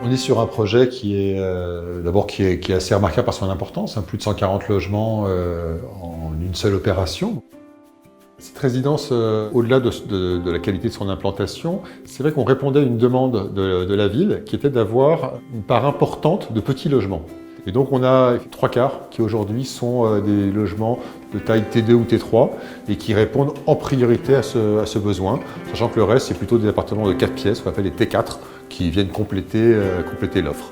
On est sur un projet qui est d'abord qui est assez remarquable par son importance, hein, plus de 140 logements en une seule opération. Cette résidence, au-delà de la qualité de son implantation, c'est vrai qu'on répondait à une demande de la ville qui était d'avoir une part importante de petits logements. Et donc on a 3/4 qui aujourd'hui sont des logements de taille T2 ou T3 et qui répondent en priorité à ce besoin, sachant que le reste c'est plutôt des appartements de 4 pièces, qu'on appelle les T4, qui viennent compléter l'offre.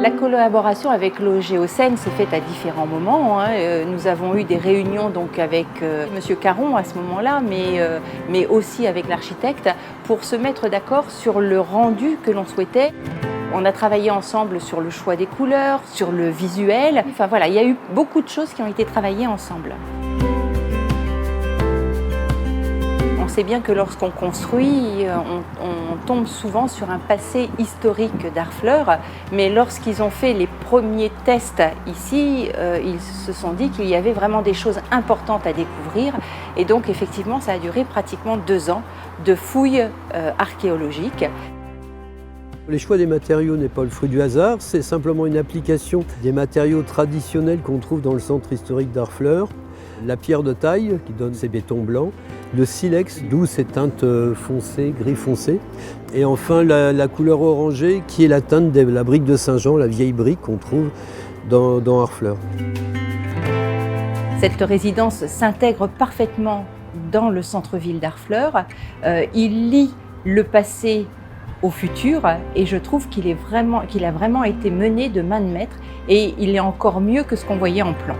La collaboration avec le Géocène s'est faite à différents moments. Nous avons eu des réunions donc avec M. Caron à ce moment-là, mais aussi avec l'architecte pour se mettre d'accord sur le rendu que l'on souhaitait. On a travaillé ensemble sur le choix des couleurs, sur le visuel. Enfin voilà, il y a eu beaucoup de choses qui ont été travaillées ensemble. On sait bien que lorsqu'on construit, on tombe souvent sur un passé historique d'Harfleur, mais lorsqu'ils ont fait les premiers tests ici, ils se sont dit qu'il y avait vraiment des choses importantes à découvrir. Et donc effectivement, ça a duré pratiquement 2 ans de fouilles archéologiques. Les choix des matériaux n'est pas le fruit du hasard, c'est simplement une application des matériaux traditionnels qu'on trouve dans le centre historique d'Harfleur. La pierre de taille qui donne ces bétons blancs, le silex, d'où ces teintes foncées, gris foncé, et enfin la couleur orangée qui est la teinte de la brique de Saint-Jean, la vieille brique qu'on trouve dans Harfleur. Cette résidence s'intègre parfaitement dans le centre-ville d'Harfleur. Il lie le passé au futur et je trouve qu'il a vraiment été mené de main de maître et il est encore mieux que ce qu'on voyait en plan.